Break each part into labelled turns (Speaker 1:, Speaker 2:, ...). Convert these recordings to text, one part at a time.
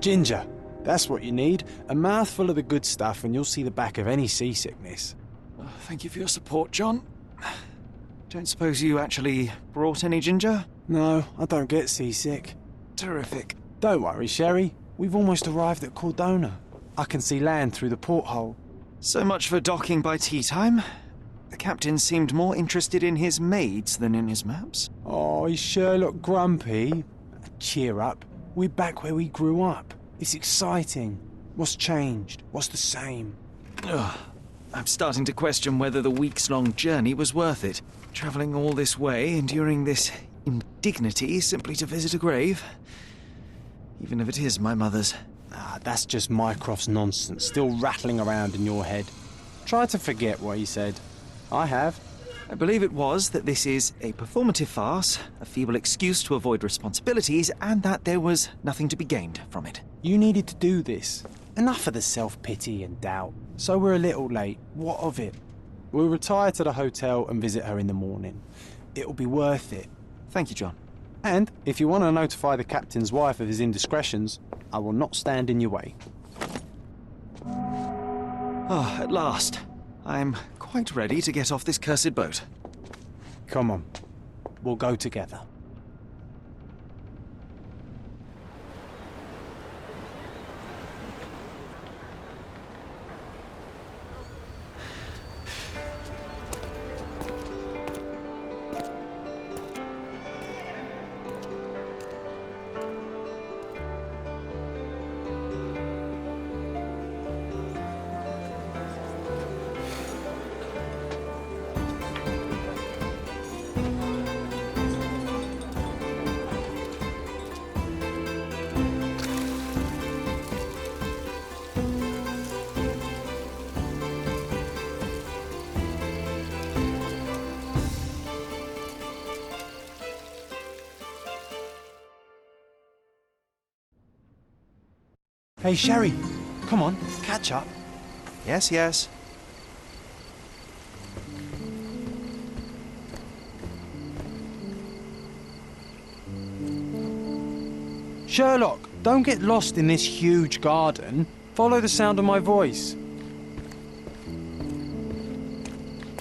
Speaker 1: Ginger. That's what you need. A mouthful of the good stuff and you'll see the back of any seasickness.
Speaker 2: Oh, thank you for your support, John. Don't suppose you actually brought any ginger?
Speaker 1: No, I don't get seasick.
Speaker 2: Terrific.
Speaker 1: Don't worry, Sherry. We've almost arrived at Cordona. I can see land through the porthole.
Speaker 2: So much for docking by tea time. The captain seemed more interested in his maids than in his maps.
Speaker 1: Oh, is Sherlock grumpy? Cheer up. We're back where we grew up. It's exciting. What's changed? What's the same?
Speaker 2: Ugh. I'm starting to question whether the weeks-long journey was worth it. Travelling all this way, enduring this indignity simply to visit a grave. Even if it is my mother's.
Speaker 1: Ah, that's just Mycroft's nonsense, still rattling around in your head. Try to forget what he said. I have.
Speaker 2: I believe it was that this is a performative farce, a feeble excuse to avoid responsibilities, and that there was nothing to be gained from it.
Speaker 1: You needed to do this. Enough of the self-pity and doubt. So we're a little late. What of it? We'll retire to the hotel and visit her in the morning. It'll be worth it.
Speaker 2: Thank you, John.
Speaker 1: And if you want to notify the captain's wife of his indiscretions, I will not stand in your way.
Speaker 2: Ah, at last. I'm quite ready to get off this cursed boat.
Speaker 1: Come on. We'll go together. Hey, Sherry, come on, catch up.
Speaker 2: Yes, yes.
Speaker 1: Sherlock, don't get lost in this huge garden. Follow the sound of my voice.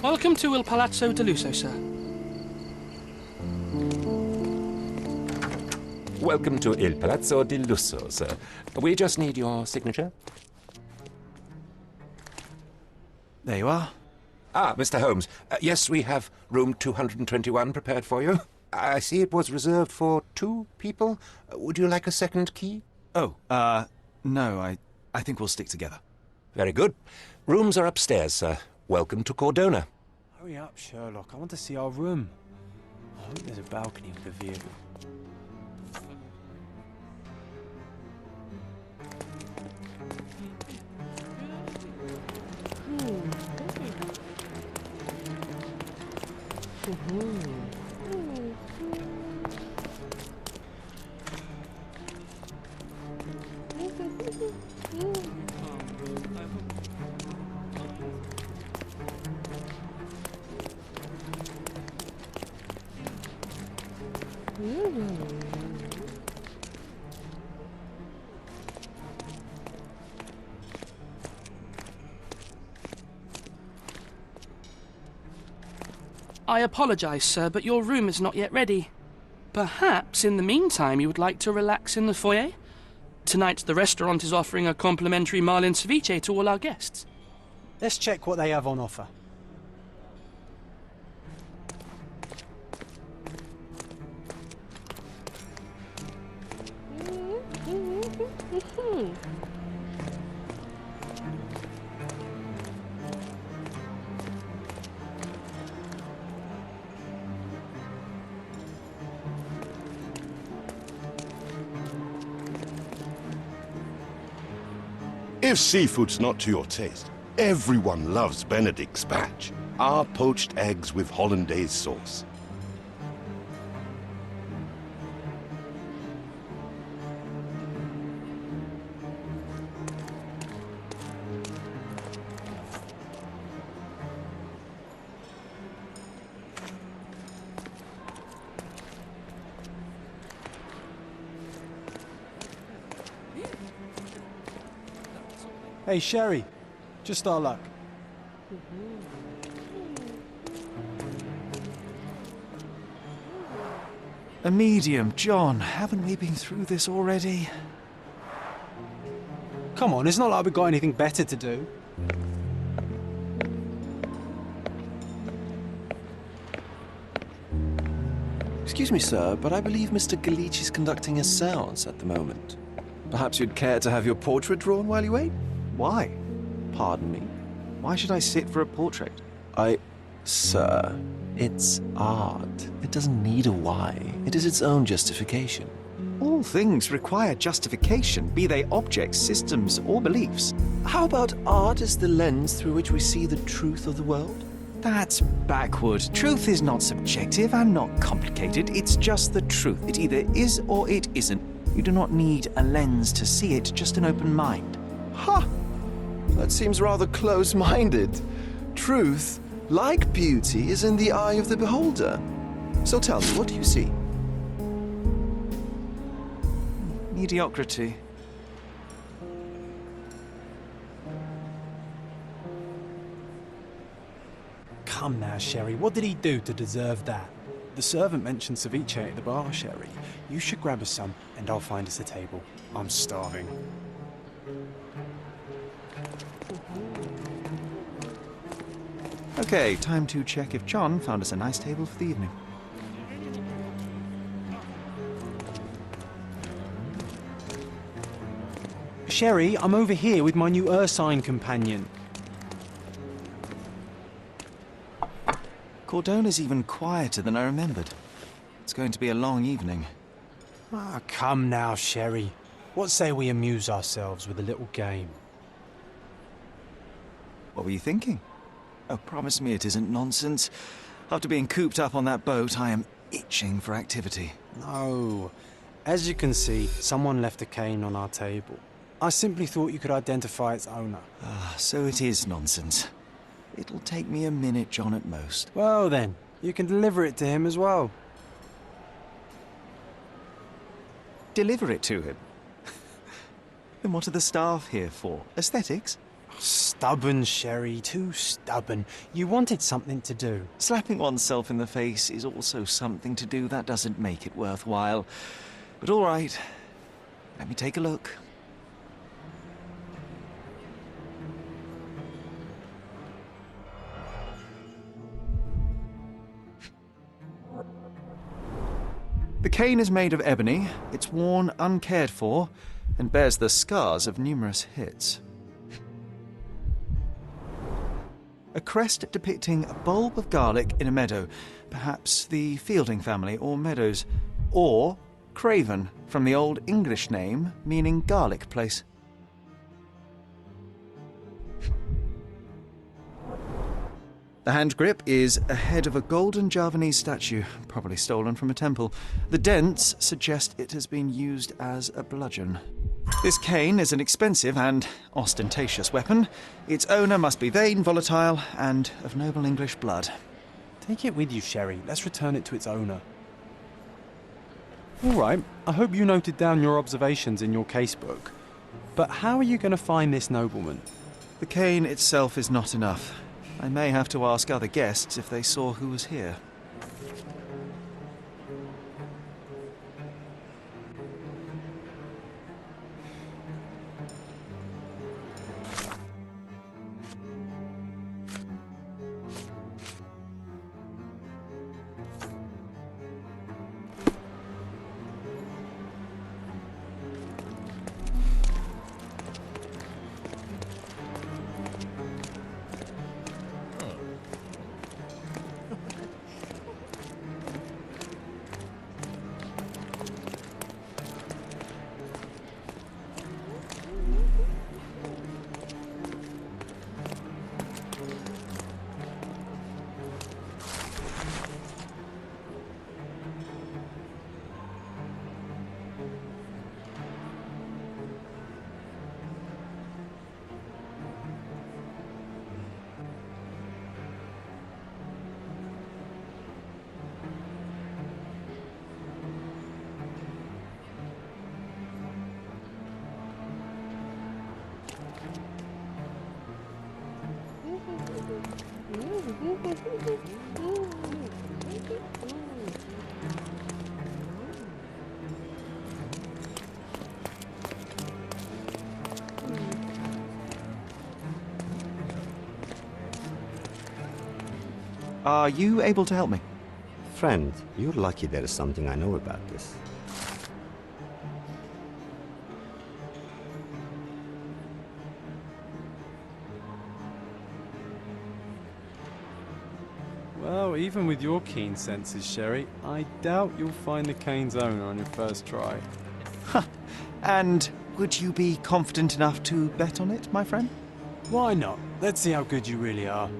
Speaker 3: Welcome to Il Palazzo di Lusso, sir.
Speaker 4: Welcome to Il Palazzo di Lusso, sir. We just need your signature.
Speaker 2: There you are.
Speaker 4: Ah, Mr. Holmes. Yes, we have room 221 prepared for you. I see it was reserved for 2 people. Would you like a second key?
Speaker 2: Oh, no, I think we'll stick together.
Speaker 4: Very good. Rooms are upstairs, sir. Welcome to Cordona.
Speaker 1: Hurry up, Sherlock. I want to see our room. I hope there's a balcony with a view.
Speaker 3: I apologise, sir, but your room is not yet ready. Perhaps, in the meantime, you would like to relax in the foyer? Tonight, the restaurant is offering a complimentary marlin ceviche to all our guests.
Speaker 1: Let's check what they have on offer.
Speaker 5: If seafood's not to your taste, everyone loves Benedict's batch. Our poached eggs with hollandaise sauce.
Speaker 1: Hey, Sherry. Just our luck.
Speaker 2: A medium, John. Haven't we been through this already?
Speaker 1: Come on, it's not like we've got anything better to do.
Speaker 6: Excuse me, sir, but I believe Mr. Galich is conducting a seance at the moment. Perhaps you'd care to have your portrait drawn while you wait?
Speaker 2: Why?
Speaker 6: Pardon me?
Speaker 2: Why should I sit for a portrait?
Speaker 6: Sir, it's art. It doesn't need a why. It is its own justification.
Speaker 2: All things require justification, be they objects, systems, or beliefs.
Speaker 6: How about art as the lens through which we see the truth of the world?
Speaker 2: That's backward. Truth is not subjective and not complicated. It's just the truth. It either is or it isn't. You do not need a lens to see it, just an open mind.
Speaker 6: Ha! That seems rather close-minded. Truth, like beauty, is in the eye of the beholder. So tell me, what do you see?
Speaker 2: Mediocrity.
Speaker 1: Come now, Sherry. What did he do to deserve that? The servant mentioned ceviche at the bar, Sherry. You should grab us some, and I'll find us a table. I'm starving.
Speaker 2: Okay, time to check if John found us a nice table for the evening.
Speaker 1: Sherry, I'm over here with my new Ursine companion.
Speaker 2: Cordona's even quieter than I remembered. It's going to be a long evening.
Speaker 1: Ah, come now, Sherry. What say we amuse ourselves with a little game?
Speaker 2: What were you thinking? Oh, promise me it isn't nonsense. After being cooped up on that boat, I am itching for activity.
Speaker 1: No. As you can see, someone left a cane on our table. I simply thought you could identify its owner.
Speaker 2: Ah, so it is nonsense. It'll take me a minute, John, at most.
Speaker 1: Well then, you can deliver it to him as well.
Speaker 2: Deliver it to him? Then what are the staff here for? Aesthetics?
Speaker 1: Stubborn, Sherry, too stubborn. You wanted something to do.
Speaker 2: Slapping oneself in the face is also something to do. That doesn't make it worthwhile. But all right, let me take a look. The cane is made of ebony, it's worn uncared for, and bears the scars of numerous hits. A crest depicting a bulb of garlic in a meadow, perhaps the Fielding family or Meadows, or Craven, from the Old English name meaning garlic place. The hand grip is a head of a golden Javanese statue, probably stolen from a temple. The dents suggest it has been used as a bludgeon. This cane is an expensive and ostentatious weapon. Its owner must be vain, volatile, and of noble English blood.
Speaker 1: Take it with you, Sherry. Let's return it to its owner. All right, I hope you noted down your observations in your casebook. But how are you going to find this nobleman?
Speaker 2: The cane itself is not enough. I may have to ask other guests if they saw who was here. Are you able to help me?
Speaker 7: Friend, you're lucky there is something I know about this.
Speaker 1: Well, even with your keen senses, Sherry, I doubt you'll find the cane's owner on your first try.
Speaker 2: And would you be confident enough to bet on it, my friend?
Speaker 1: Why not? Let's see how good you really are.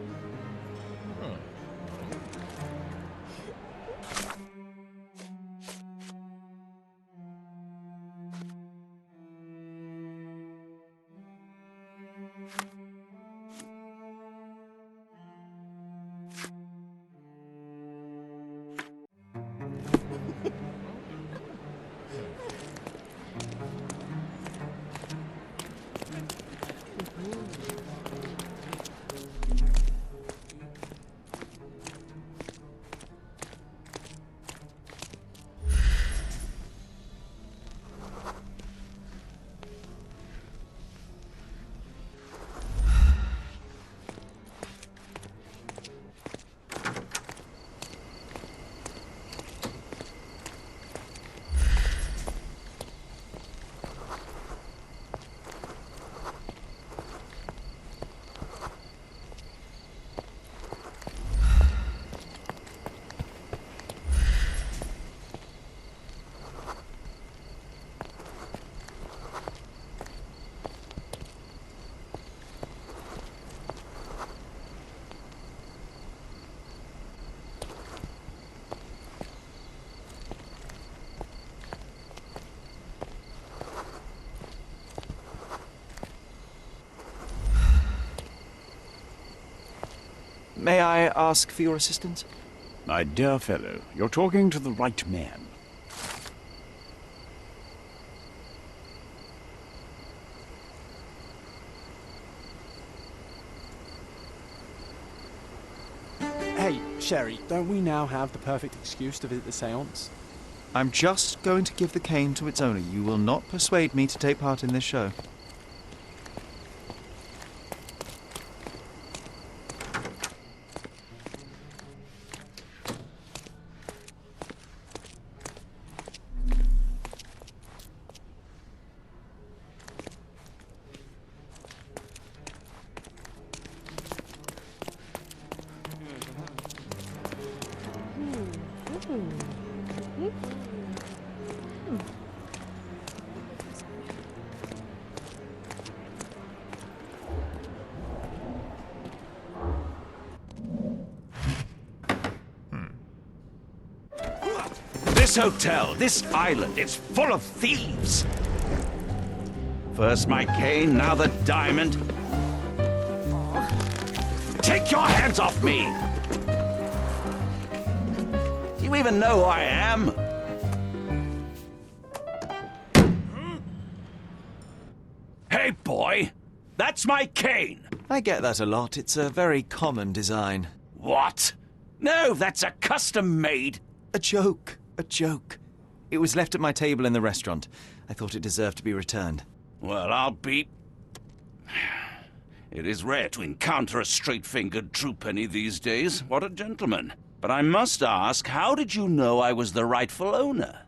Speaker 2: May I ask for your assistance?
Speaker 8: My dear fellow, you're talking to the right man.
Speaker 1: Hey, Sherry, don't we now have the perfect excuse to visit the seance?
Speaker 2: I'm just going to give the cane to its owner. You will not persuade me to take part in this show.
Speaker 8: This hotel, this island, it's full of thieves. First my cane, now the diamond. Take your hands off me! Do you even know who I am? Hey, boy! That's my cane!
Speaker 2: I get that a lot. It's a very common design.
Speaker 8: What? No, that's a custom-made.
Speaker 2: A joke. A joke. It was left at my table in the restaurant. I thought it deserved to be returned.
Speaker 8: Well, I'll be... It is rare to encounter a straight-fingered true penny these days. What a gentleman. But I must ask, how did you know I was the rightful owner?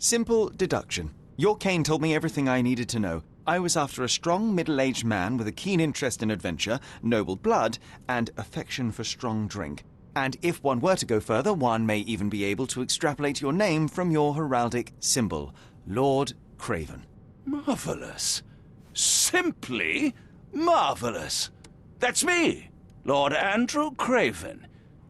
Speaker 2: Simple deduction. Your cane told me everything I needed to know. I was after a strong, middle-aged man with a keen interest in adventure, noble blood, and affection for strong drink. And if one were to go further, one may even be able to extrapolate your name from your heraldic symbol, Lord Craven.
Speaker 8: Marvelous. Simply marvelous. That's me, Lord Andrew Craven.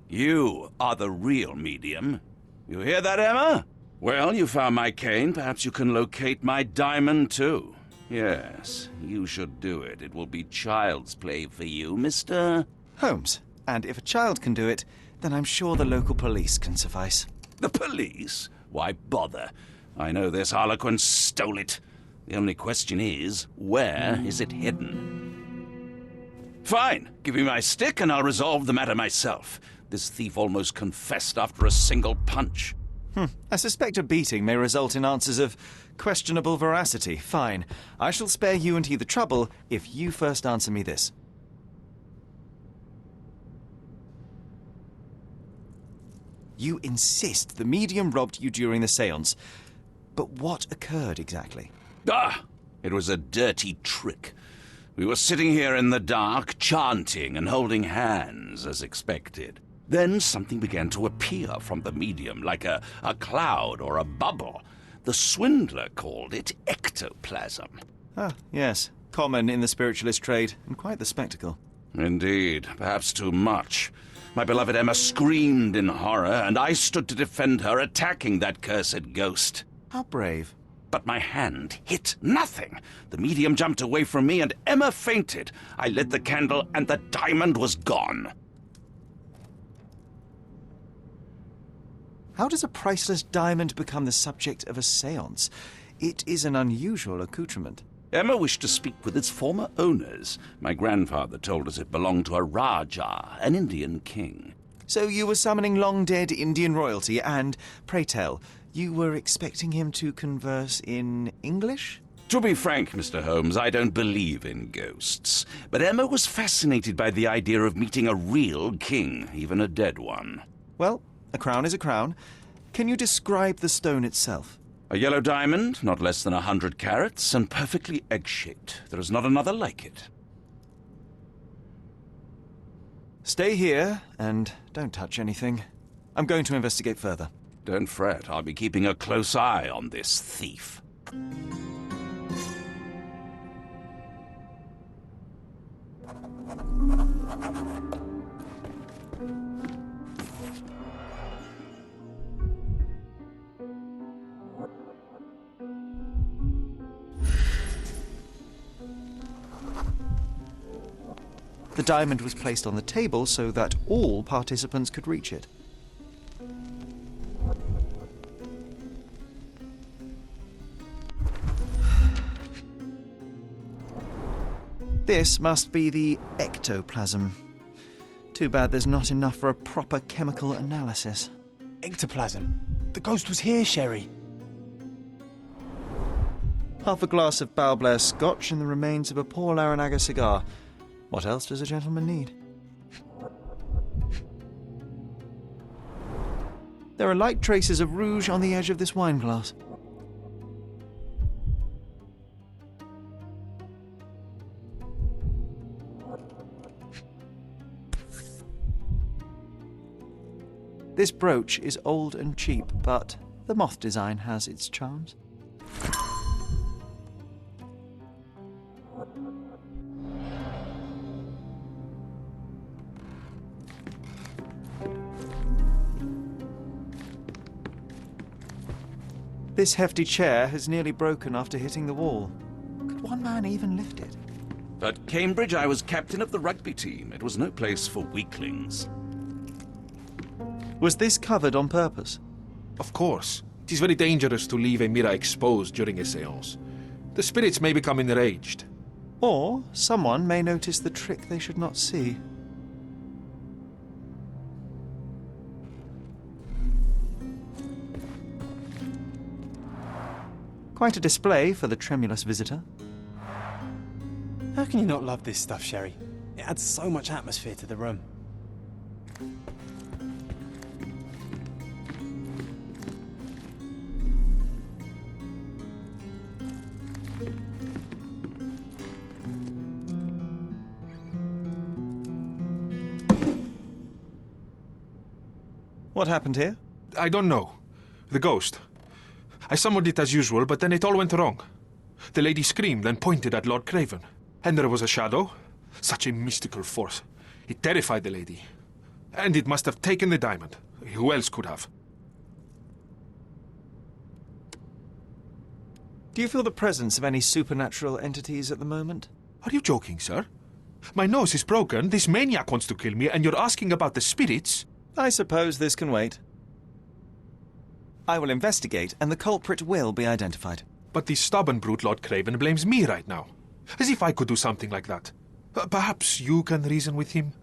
Speaker 8: You are the real medium. You hear that, Emma? Well, you found my cane. Perhaps you can locate my diamond, too. Yes, you should do it. It will be child's play for you, Mr.
Speaker 2: Holmes. And if a child can do it, then I'm sure the local police can suffice.
Speaker 8: The police? Why bother? I know this harlequin stole it. The only question is, where is it hidden? Fine. Give me my stick and I'll resolve the matter myself. This thief almost confessed after a single punch.
Speaker 2: I suspect a beating may result in answers of questionable veracity. Fine. I shall spare you and he the trouble if you first answer me this. You insist the medium robbed you during the séance. But what occurred exactly?
Speaker 8: It was a dirty trick. We were sitting here in the dark, chanting and holding hands, as expected. Then something began to appear from the medium, like a cloud or a bubble. The swindler called it ectoplasm.
Speaker 2: Ah, yes. Common in the spiritualist trade, and quite the spectacle.
Speaker 8: Indeed, perhaps too much. My beloved Emma screamed in horror, and I stood to defend her, attacking that cursed ghost.
Speaker 2: How brave.
Speaker 8: But my hand hit nothing. The medium jumped away from me, and Emma fainted. I lit the candle, and the diamond was gone.
Speaker 2: How does a priceless diamond become the subject of a séance? It is an unusual accoutrement.
Speaker 8: Emma wished to speak with its former owners. My grandfather told us it belonged to a Rajah, an Indian king.
Speaker 2: So you were summoning long-dead Indian royalty, and, pray tell, you were expecting him to converse in English?
Speaker 8: To be frank, Mr. Holmes, I don't believe in ghosts. But Emma was fascinated by the idea of meeting a real king, even a dead one.
Speaker 2: Well, a crown is a crown. Can you describe the stone itself?
Speaker 8: A yellow diamond, not less than 100 carats, and perfectly egg-shaped. There is not another like it.
Speaker 2: Stay here, and don't touch anything. I'm going to investigate further.
Speaker 8: Don't fret, I'll be keeping a close eye on this thief.
Speaker 2: The diamond was placed on the table so that all participants could reach it. This must be the ectoplasm. Too bad there's not enough for a proper chemical analysis.
Speaker 1: Ectoplasm. The ghost was here, Sherry.
Speaker 2: Half a glass of Balblair scotch and the remains of a Paul Larranaga cigar. What else does a gentleman need? There are light traces of rouge on the edge of this wine glass. This brooch is old and cheap, but the moth design has its charms. This hefty chair has nearly broken after hitting the wall. Could one man even lift it?
Speaker 8: At Cambridge, I was captain of the rugby team. It was no place for weaklings.
Speaker 2: Was this covered on purpose?
Speaker 9: Of course. It is very dangerous to leave a mirror exposed during a séance. The spirits may become enraged.
Speaker 2: Or someone may notice the trick they should not see. Quite a display for the tremulous visitor.
Speaker 1: How can you not love this stuff, Sherry? It adds so much atmosphere to the room.
Speaker 2: What happened here?
Speaker 9: I don't know. The ghost. I summoned it as usual, but then it all went wrong. The lady screamed and pointed at Lord Craven. And there was a shadow. Such a mystical force. It terrified the lady. And it must have taken the diamond. Who else could have?
Speaker 2: Do you feel the presence of any supernatural entities at the moment?
Speaker 9: Are you joking, sir? My nose is broken, this maniac wants to kill me, and you're asking about the spirits?
Speaker 2: I suppose this can wait. I will investigate, and the culprit will be identified.
Speaker 9: But the stubborn brute Lord Craven blames me right now. As if I could do something like that. Perhaps you can reason with him?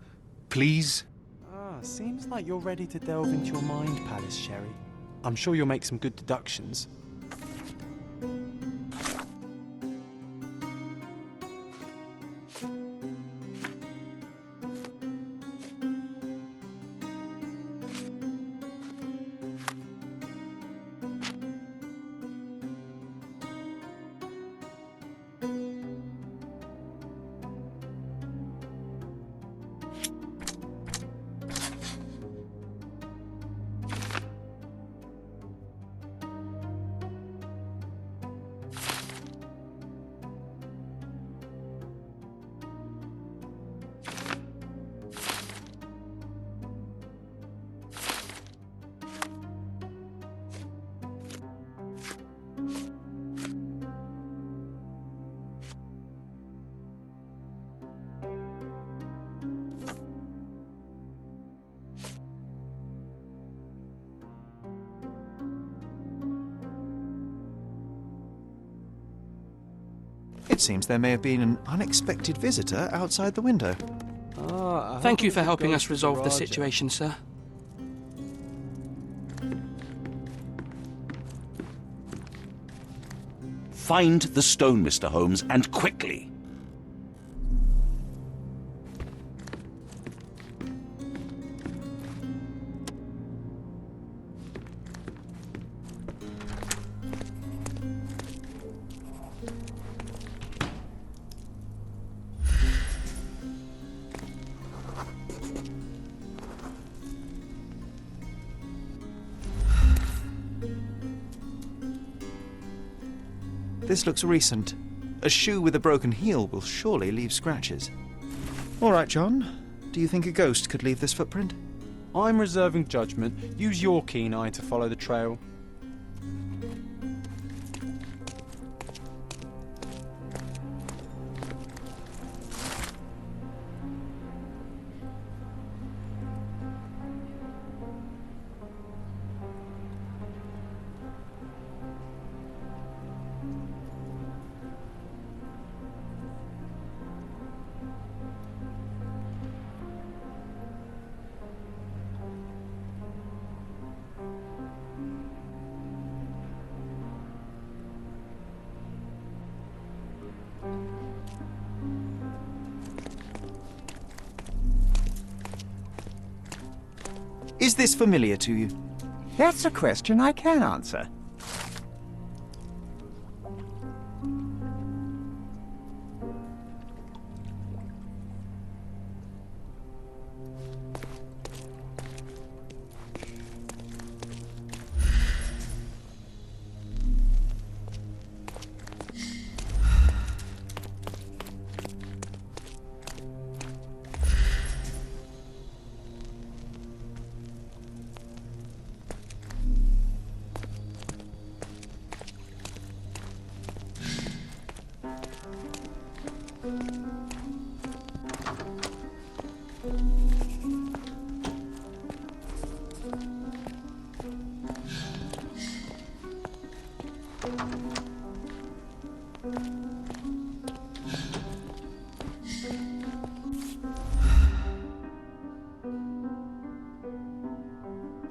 Speaker 9: Please?
Speaker 1: Seems like you're ready to delve into your mind palace, Sherry. I'm sure you'll make some good deductions.
Speaker 2: It seems there may have been an unexpected visitor outside the window.
Speaker 3: Thank you for helping us resolve the situation, sir.
Speaker 8: Find the stone, Mr. Holmes, and quickly.
Speaker 2: This looks recent. A shoe with a broken heel will surely leave scratches. All right, John. Do you think a ghost could leave this footprint?
Speaker 1: I'm reserving judgment. Use your keen eye to follow the trail.
Speaker 2: Is this familiar to you?
Speaker 10: That's a question I can answer.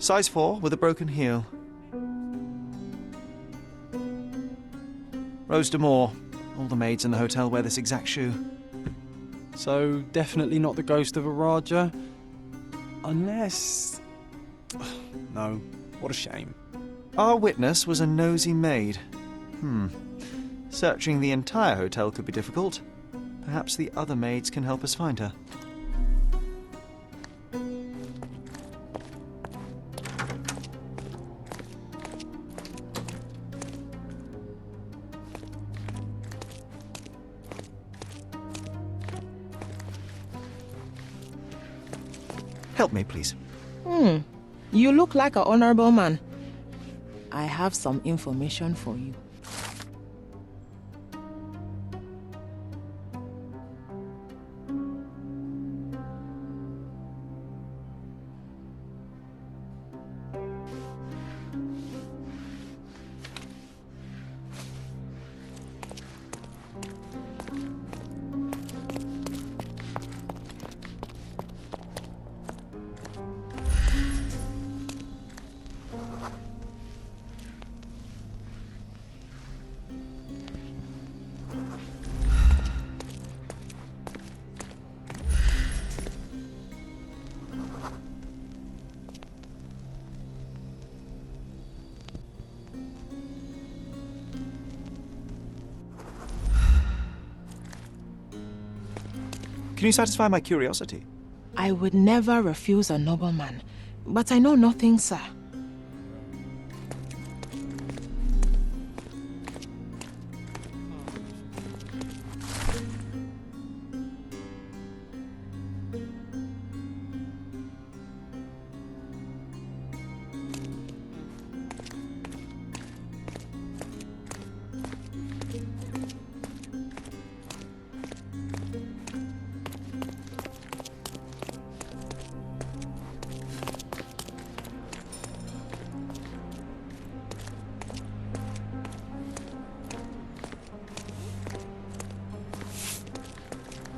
Speaker 2: Size 4 with a broken heel. Rose D'Amour. All the maids in the hotel wear this exact shoe.
Speaker 1: So, definitely not the ghost of a Raja. Unless... No, what a shame.
Speaker 2: Our witness was a nosy maid. Searching the entire hotel could be difficult. Perhaps the other maids can help us find her. Help me, please.
Speaker 11: You look like an honorable man. I have some information for you.
Speaker 2: Can you satisfy my curiosity?
Speaker 11: I would never refuse a nobleman, but I know nothing, sir.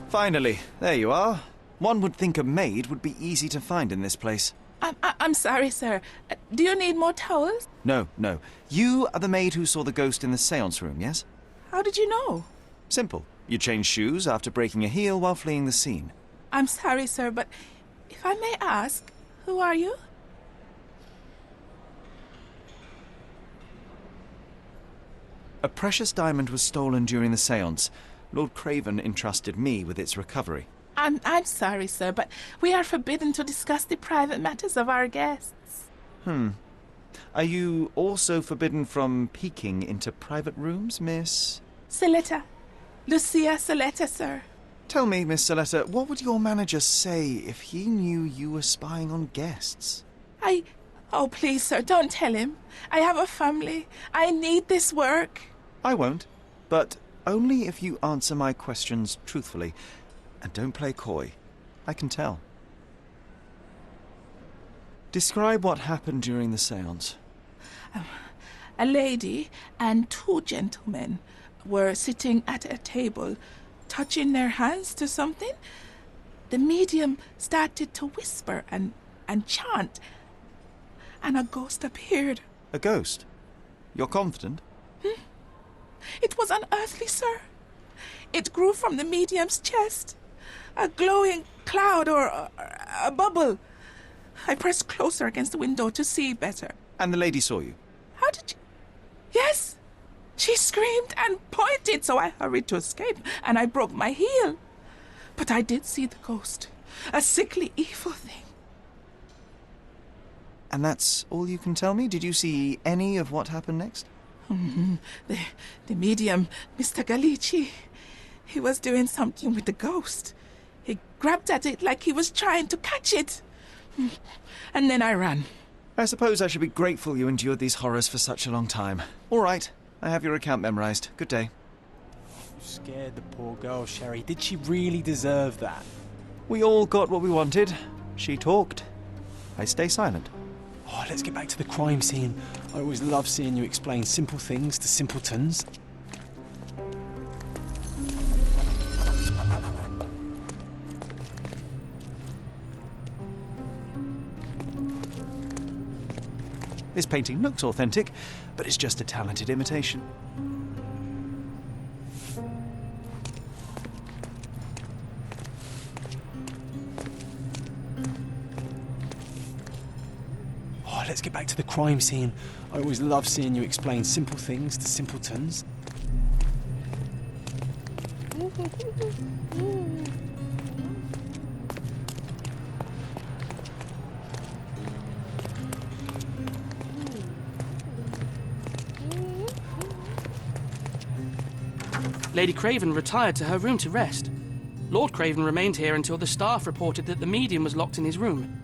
Speaker 2: Finally, there you are. One would think a maid would be easy to find in this place.
Speaker 11: I'm sorry, sir. Do you need more towels?
Speaker 2: No. You are the maid who saw the ghost in the seance room, yes?
Speaker 11: How did you know?
Speaker 2: Simple. You changed shoes after breaking a heel while fleeing the scene.
Speaker 11: I'm sorry, sir, but if I may ask, who are you?
Speaker 2: A precious diamond was stolen during the seance. Lord Craven entrusted me with its recovery.
Speaker 11: I'm sorry, sir, but we are forbidden to discuss the private matters of our guests.
Speaker 2: Are you also forbidden from peeking into private rooms, Miss?
Speaker 11: Saletta. Lucia Saletta, sir.
Speaker 2: Tell me, Miss Saletta, what would your manager say if he knew you were spying on guests?
Speaker 11: Oh, please, sir, don't tell him. I have a family. I need this work.
Speaker 2: I won't, but only if you answer my questions truthfully. And don't play coy. I can tell. Describe what happened during the seance.
Speaker 11: A lady and two gentlemen were sitting at a table, touching their hands to something. The medium started to whisper and chant, and a ghost appeared.
Speaker 2: A ghost? You're confident?
Speaker 11: It was unearthly, sir. It grew from the medium's chest. A glowing cloud or a bubble. I pressed closer against the window to see better.
Speaker 2: And the lady saw you?
Speaker 11: How did you... Yes! She screamed and pointed, so I hurried to escape, and I broke my heel. But I did see the ghost. A sickly, evil thing.
Speaker 2: And that's all you can tell me? Did you see any of what happened next?
Speaker 11: The medium, Mr. Galici, he was doing something with the ghost. He grabbed at it like he was trying to catch it. And then I ran.
Speaker 2: I suppose I should be grateful you endured these horrors for such a long time. All right, I have your account memorized. Good day.
Speaker 1: You scared the poor girl, Sherry. Did she really deserve that?
Speaker 2: We all got what we wanted. She talked. I stay silent.
Speaker 1: Oh, let's get back to the crime scene. I always love seeing you explain simple things to simpletons.
Speaker 2: This painting looks authentic, but it's just a talented imitation.
Speaker 1: Oh, let's get back to the crime scene. I always love seeing you explain simple things to simpletons.
Speaker 3: Lady Craven retired to her room to rest. Lord Craven remained here until the staff reported that the medium was locked in his room.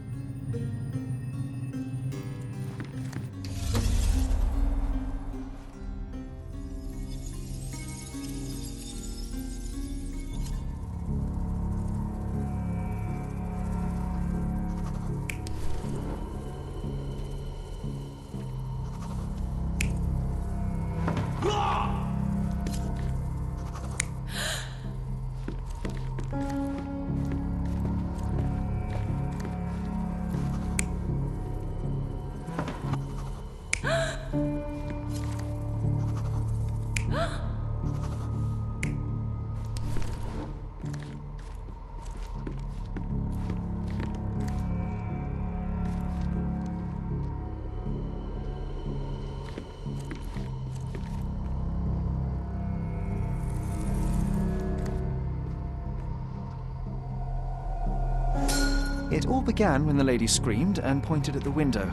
Speaker 2: It all began when the lady screamed and pointed at the window.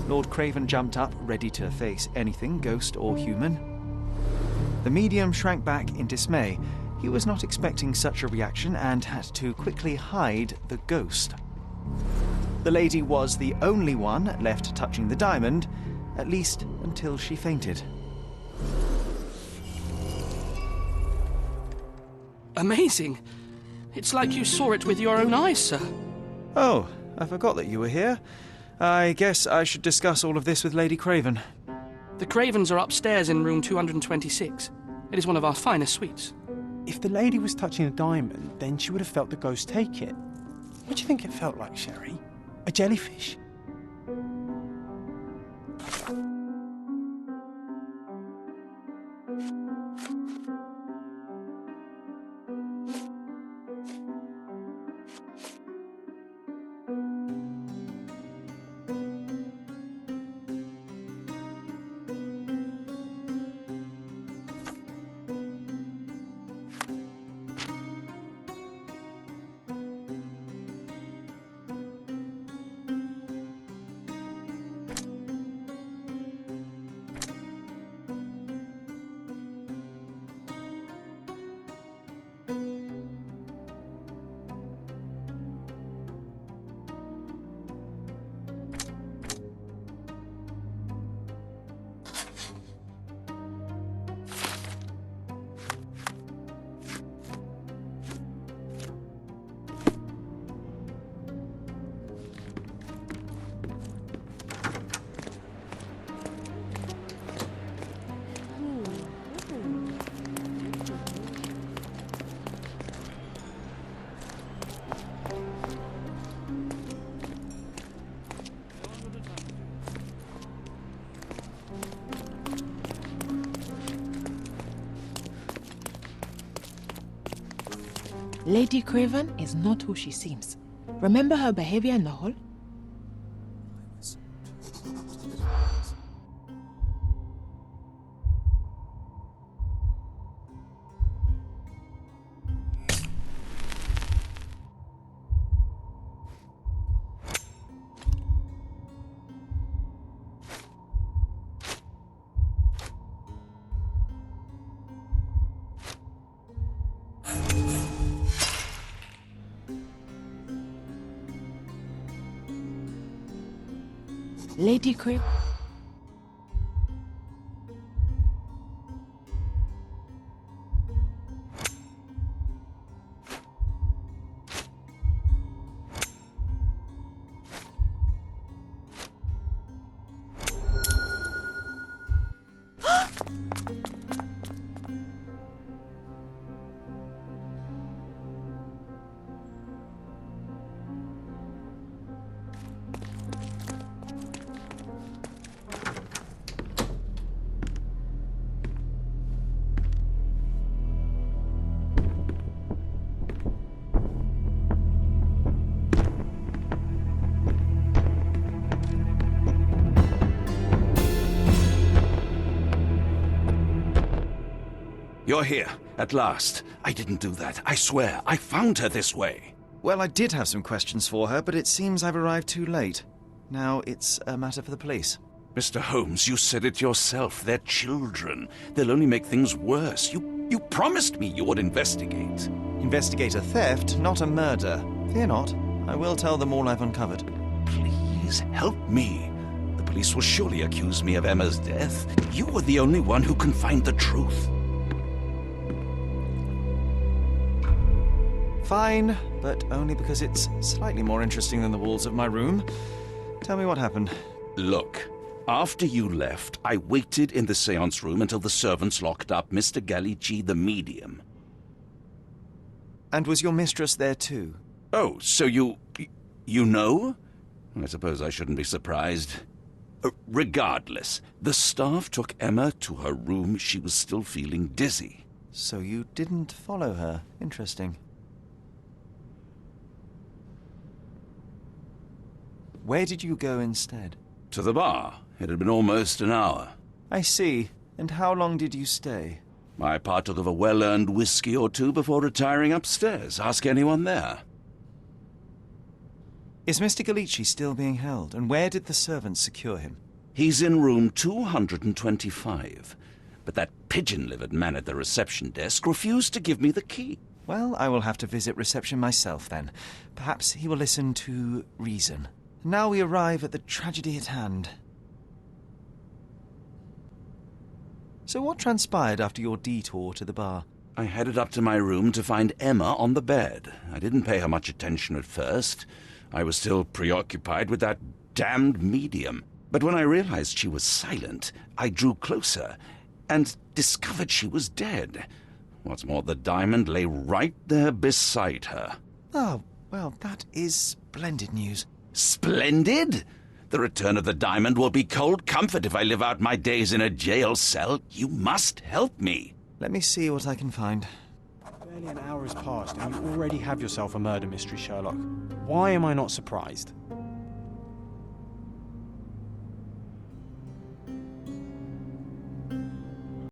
Speaker 2: Lord Craven jumped up, ready to face anything, ghost or human. The medium shrank back in dismay. He was not expecting such a reaction and had to quickly hide the ghost. The lady was the only one left touching the diamond, at least until she fainted.
Speaker 3: Amazing. It's like you saw it with your own eyes, sir.
Speaker 2: Oh, I forgot that you were here. I guess I should discuss all of this with Lady Craven.
Speaker 3: The Cravens are upstairs in room 226. It is one of our finest suites.
Speaker 1: If the lady was touching a diamond, then she would have felt the ghost take it. What do you think it felt like, Sherry? A jellyfish?
Speaker 12: Lady Craven is not who she seems. Remember her behavior in the hall? Lady Craven.
Speaker 8: You're here, at last. I didn't do that. I swear, I found her this way.
Speaker 2: Well, I did have some questions for her, but it seems I've arrived too late. Now it's a matter for the police.
Speaker 8: Mr. Holmes, you said it yourself. They're children. They'll only make things worse. You promised me you would investigate.
Speaker 2: Investigate a theft, not a murder. Fear not. I will tell them all I've uncovered.
Speaker 8: Please, help me. The police will surely accuse me of Emma's death. You are the only one who can find the truth.
Speaker 2: Fine, but only because it's slightly more interesting than the walls of my room. Tell me what happened.
Speaker 8: Look, after you left, I waited in the seance room until the servants locked up Mr. Gallici, the medium.
Speaker 2: And was your mistress there too?
Speaker 8: Oh, so you know? I suppose I shouldn't be surprised. Regardless, the staff took Emma to her room. She was still feeling dizzy.
Speaker 2: So you didn't follow her. Interesting. Where did you go instead?
Speaker 8: To the bar. It had been almost an hour.
Speaker 2: I see. And how long did you stay?
Speaker 8: I partook of a well-earned whiskey or two before retiring upstairs. Ask anyone there.
Speaker 2: Is Mr. Galici still being held? And where did the servants secure him?
Speaker 8: He's in room 225. But that pigeon-livered man at the reception desk refused to give me the key.
Speaker 2: Well, I will have to visit reception myself then. Perhaps he will listen to reason. Now we arrive at the tragedy at hand. So what transpired after your detour to the bar?
Speaker 8: I headed up to my room to find Emma on the bed. I didn't pay her much attention at first. I was still preoccupied with that damned medium. But when I realized she was silent, I drew closer and discovered she was dead. What's more, the diamond lay right there beside her.
Speaker 2: Oh, well, that is splendid news.
Speaker 8: Splendid? The return of the diamond will be cold comfort if I live out my days in a jail cell. You must help me.
Speaker 2: Let me see what I can find.
Speaker 1: Barely an hour has passed and you already have yourself a murder mystery, Sherlock. Why am I not surprised?